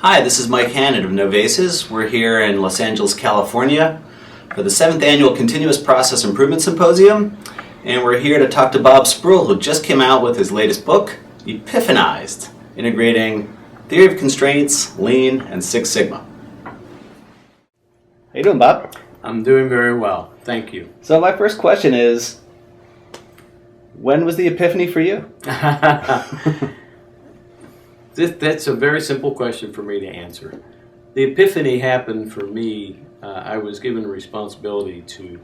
Hi, this is Mike Hannan of NOVACES. We're here in Los Angeles, California for the 7th Annual Continuous Process Improvement Symposium, and we're here to talk to Bob Sproull, who just came out with his latest book, Epiphanized, integrating theory of constraints, lean, and Six Sigma. How you doing, Bob? I'm doing very well, thank you. So my first question is, when was the epiphany for you? That's a very simple question for me to answer. The epiphany happened for me. I was given a responsibility to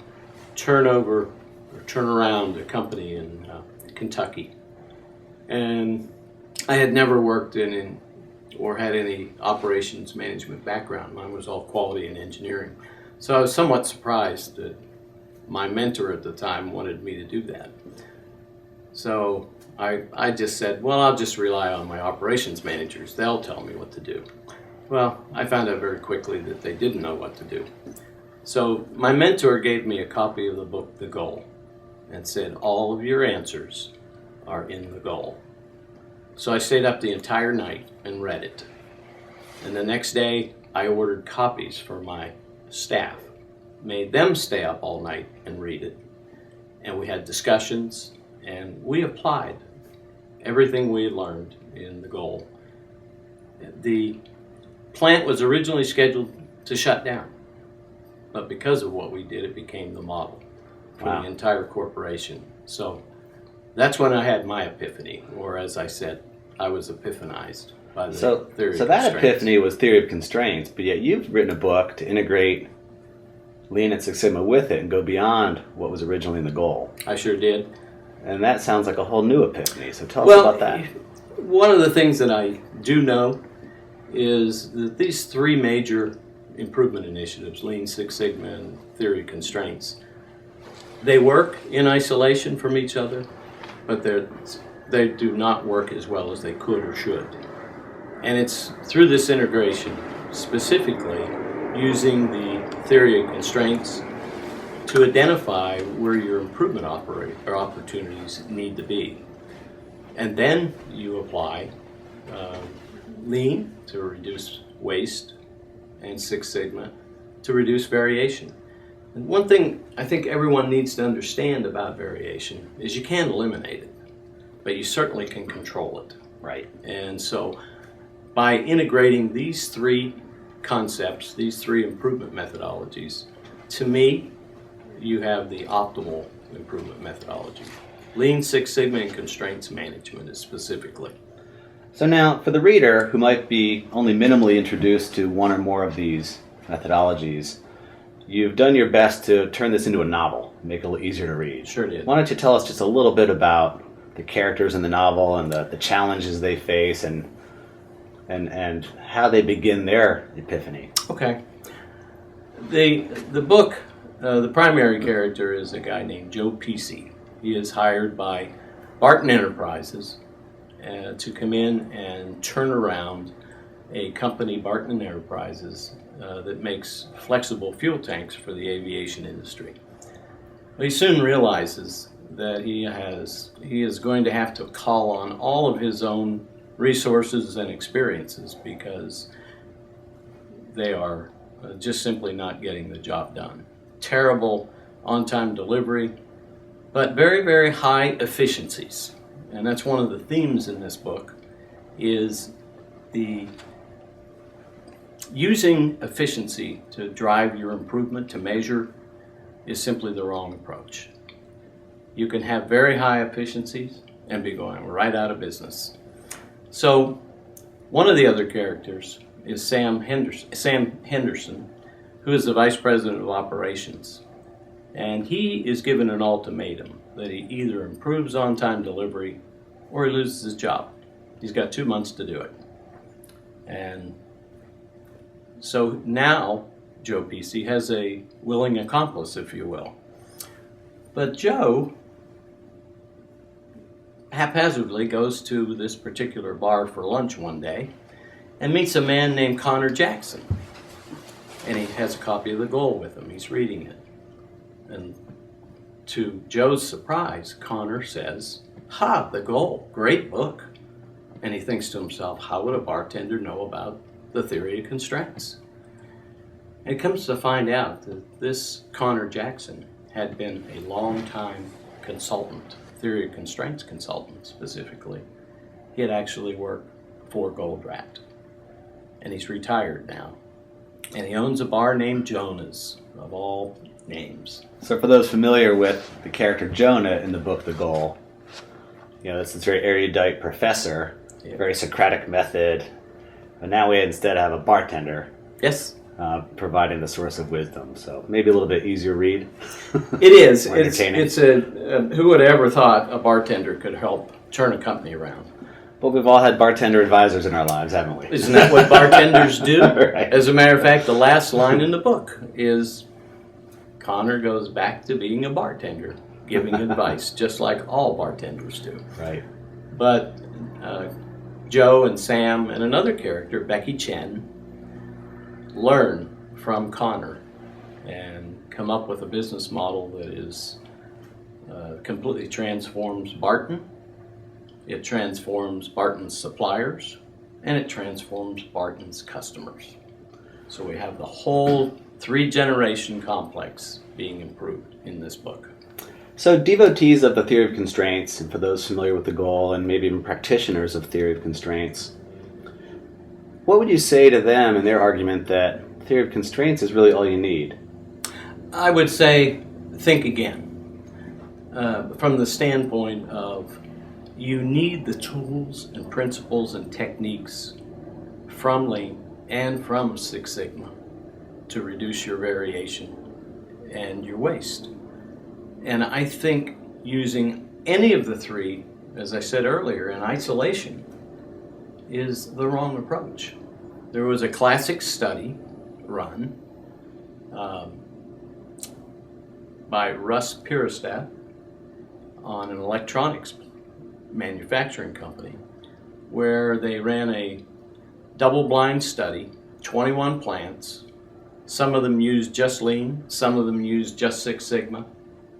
turn around a company in Kentucky. And I had never worked in or had any operations management background. Mine was all quality and engineering. So I was somewhat surprised that my mentor at the time wanted me to do that. So I just said, well, I'll just rely on my operations managers. They'll tell me what to do. Well, I found out very quickly that they didn't know what to do. So my mentor gave me a copy of the book, The Goal, and said, all of your answers are in the goal. So I stayed up the entire night and read it. And the next day, I ordered copies for my staff, made them stay up all night and read it. And we had discussions, and we applied everything we had learned in the goal. The plant was originally scheduled to shut down, but because of what we did, it became the model for the entire corporation. So that's when I had my epiphany, or as I said, I was epiphanized by the theory of constraints. So that epiphany was theory of constraints, but yet you've written a book to integrate Lean and Six Sigma with it and go beyond what was originally in the goal. I sure did. And that sounds like a whole new epiphany, so tell us about that. One of the things that I do know is that these three major improvement initiatives, Lean, Six Sigma, and theory of constraints, they work in isolation from each other, but they do not work as well as they could or should. And it's through this integration, specifically using the theory of constraints to identify where your improvement opportunities need to be. And then you apply Lean to reduce waste and Six Sigma to reduce variation. And one thing I think everyone needs to understand about variation is you can't eliminate it, but you certainly can control it. Right. And so by integrating these three concepts, these three improvement methodologies, to me, you have the optimal improvement methodology. Lean, Six Sigma, and constraints management is specifically. So now, for the reader who might be only minimally introduced to one or more of these methodologies, you've done your best to turn this into a novel, make it a little easier to read. Sure did. Why don't you tell us just a little bit about the characters in the novel and the challenges they face and how they begin their epiphany? Okay. The book, the primary character is a guy named Joe Pecci. He is hired by Barton Enterprises to come in and turn around a company, Barton Enterprises, that makes flexible fuel tanks for the aviation industry. He soon realizes that he is going to have to call on all of his own resources and experiences because they are just simply not getting the job done. Terrible on-time delivery, but very, very high efficiencies. And that's one of the themes in this book, is the using efficiency to drive your improvement, to measure, is simply the wrong approach. You can have very high efficiencies and be going right out of business. So one of the other characters is Sam Henderson, who is the Vice President of Operations. And he is given an ultimatum that he either improves on-time delivery or he loses his job. He's got 2 months to do it. And so now Joe Pecci has a willing accomplice, if you will. But Joe haphazardly goes to this particular bar for lunch one day and meets a man named Connor Jackson. And he has a copy of the goal with him. He's reading it. And to Joe's surprise, Connor says, "Ha, the goal, great book." And he thinks to himself, how would a bartender know about the theory of constraints. It comes to find out that this Connor Jackson had been a long-time consultant, theory of constraints consultant specifically. He had actually worked for Goldratt, and he's retired now. And he owns a bar named Jonah's, of all names. So for those familiar with the character Jonah in the book The Goal, this is very erudite professor, very Socratic method, but now we instead have a bartender. Yes. Providing the source of wisdom. So maybe a little bit easier read. It is. Entertaining. It's who would have ever thought a bartender could help turn a company around? Well, we've all had bartender advisors in our lives, haven't we? Isn't that what bartenders do? Right. As a matter of fact, the last line in the book is Connor goes back to being a bartender, giving advice, just like all bartenders do. Right. But Joe and Sam and another character, Becky Chen, learn from Connor and come up with a business model that is completely transforms Barton. It transforms Barton's suppliers, and it transforms Barton's customers. So we have the whole 3-generation complex being improved in this book. So devotees of the theory of constraints, and for those familiar with the goal, and maybe even practitioners of theory of constraints, what would you say to them in their argument that theory of constraints is really all you need? I would say think again. From the standpoint of you need the tools and principles and techniques from Lean and from Six Sigma to reduce your variation and your waste. And I think using any of the three, as I said earlier, in isolation is the wrong approach. There was a classic study run by Russ Pirostat on an electronics manufacturing company where they ran a double-blind study, 21 plants. Some of them used just Lean, some of them used just Six Sigma,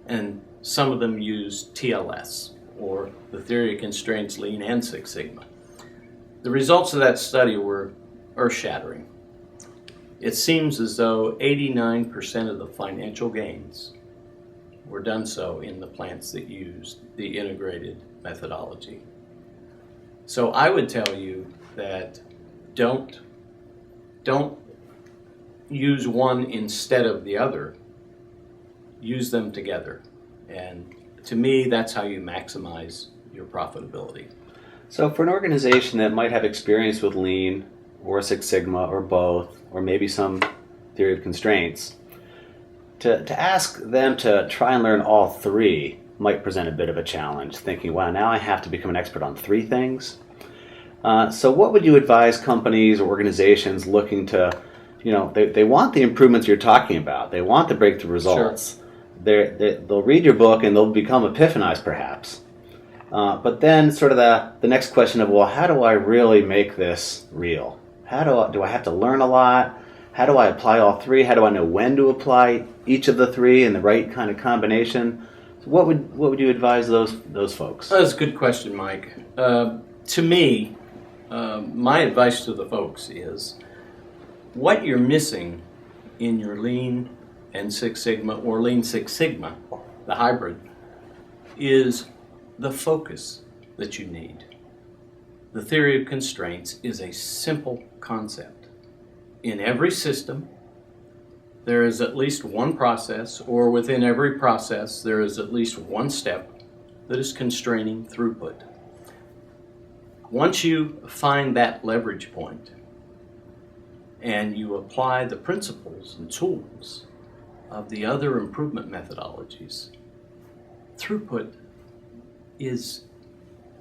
and some of them used TLS, or the theory of constraints, Lean and Six Sigma. The results of that study were earth-shattering. It seems as though 89% of the financial gains were done so in the plants that used the integrated methodology. So I would tell you that don't use one instead of the other. Use them together. And to me, that's how you maximize your profitability. So for an organization that might have experience with Lean or Six Sigma or both, or maybe some theory of constraints, to ask them to try and learn all three might present a bit of a challenge, thinking, wow, now I have to become an expert on 3 things. So what would you advise companies or organizations looking to, they want the improvements you're talking about. They want the breakthrough results. Sure. They'll read your book and they'll become epiphanized perhaps. But then sort of the next question of, well, how do I really make this real? Do I have to learn a lot? How do I apply all 3? How do I know when to apply each of the 3 in the right kind of combination? So what would you advise those folks? That's a good question, Mike. To me, my advice to the folks is what you're missing in your Lean and Six Sigma or Lean Six Sigma, the hybrid, is the focus that you need. The theory of constraints is a simple concept. In every system, there is at least one process, or within every process, there is at least one step that is constraining throughput. Once you find that leverage point and you apply the principles and tools of the other improvement methodologies, throughput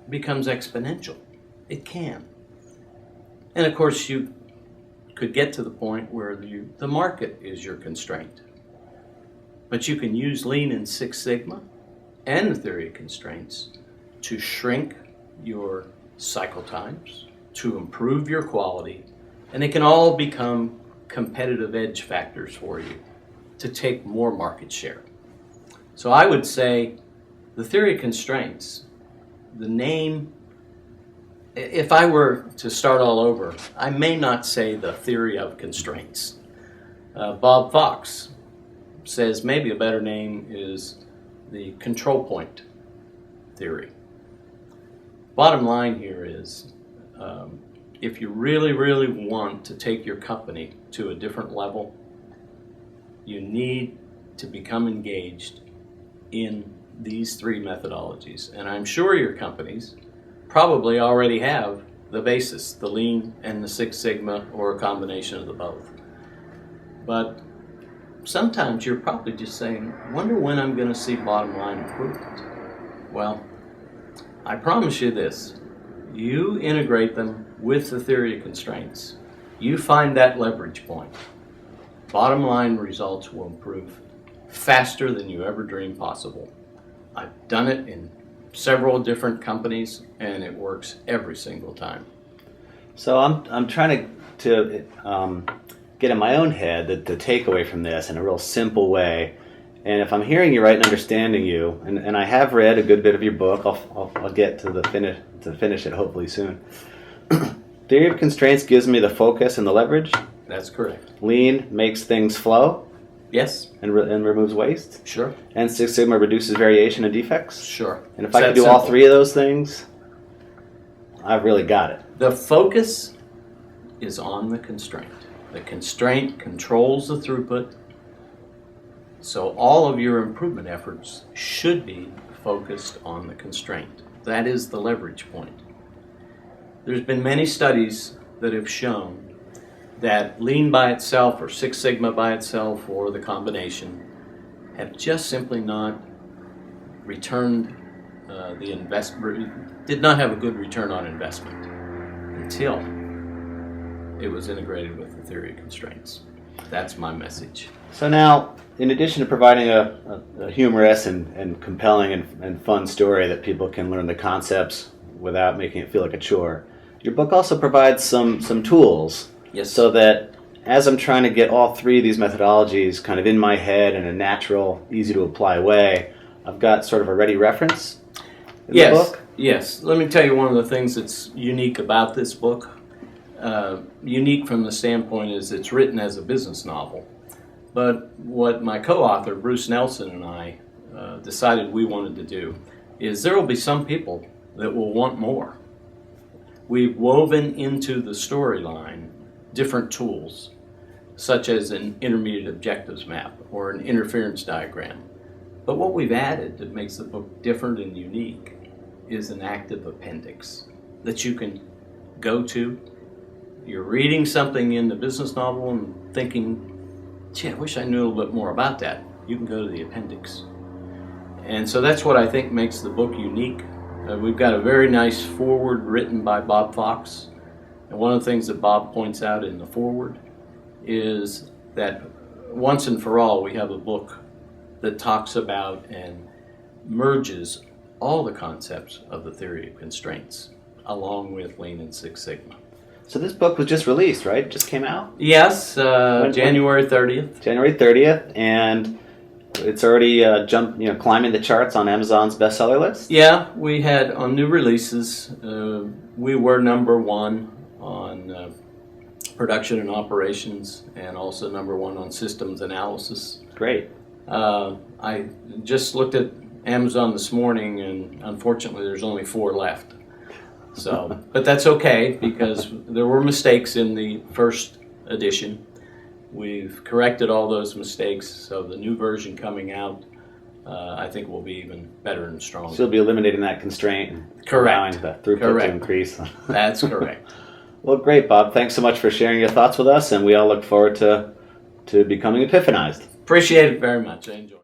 becomes exponential. It can. And of course, you could get to the point where the market is your constraint. But you can use Lean and Six Sigma and the theory of constraints to shrink your cycle times, to improve your quality, and they can all become competitive edge factors for you to take more market share. So I would say the theory of constraints, the name if I were to start all over, I may not say the theory of constraints. Bob Fox says maybe a better name is the control point theory. Bottom line here is, if you really, really want to take your company to a different level, you need to become engaged in these three methodologies. And I'm sure your companies probably already have the basis, the Lean and the Six Sigma, or a combination of the both. But sometimes you're probably just saying, I wonder when I'm going to see bottom line improvement. Well, I promise you this, you integrate them with the theory of constraints, you find that leverage point, bottom line results will improve faster than you ever dreamed possible. I've done it in several different companies, and it works every single time. So I'm trying to get in my own head the takeaway from this in a real simple way. And if I'm hearing you right and understanding you, and I have read a good bit of your book, I'll get to finish it hopefully soon. Theory of constraints gives me the focus and the leverage. That's correct. Lean makes things flow. Yes. And removes waste. Sure. And Six Sigma reduces variation and defects. Sure. And if I can do all three of those things, I've really got it. The focus is on the constraint. The constraint controls the throughput. So all of your improvement efforts should be focused on the constraint. That is the leverage point. There's been many studies that have shown that Lean by itself or Six Sigma by itself or the combination have just simply not returned the investment, did not have a good return on investment until it was integrated with the theory of constraints. That's my message. So now, in addition to providing a humorous and compelling and fun story that people can learn the concepts without making it feel like a chore, your book also provides some tools. Yes. So that as I'm trying to get all three of these methodologies kind of in my head in a natural, easy to apply way, I've got sort of a ready reference in the book. Yes. Let me tell you one of the things that's unique about this book. Unique from the standpoint is it's written as a business novel. But what my co-author, Bruce Nelson, and I decided we wanted to do is there will be some people that will want more. We've woven into the storyline different tools, such as an intermediate objectives map or an interference diagram. But what we've added that makes the book different and unique is an active appendix that you can go to. You're reading something in the business novel and thinking, gee, I wish I knew a little bit more about that. You can go to the appendix. And so that's what I think makes the book unique. We've got a very nice foreword written by Bob Fox. And one of the things that Bob points out in the foreword is that once and for all, we have a book that talks about and merges all the concepts of the theory of constraints, along with Lean and Six Sigma. So this book was just released, right? Just came out? Yes, January 30th. January 30th, and it's already climbing the charts on Amazon's bestseller list? Yeah, we had on new releases, we were number one on production and operations, and also number one on systems analysis. Great. I just looked at Amazon this morning, and unfortunately there's only 4 left. So, but that's okay, because there were mistakes in the first edition. We've corrected all those mistakes, so the new version coming out, I think will be even better and stronger. So you'll be eliminating that constraint and Correct. allowing the throughput to increase. That's correct. Well, great, Bob. Thanks so much for sharing your thoughts with us, and we all look forward to becoming Epiphanized. Appreciate it very much. I enjoyed it.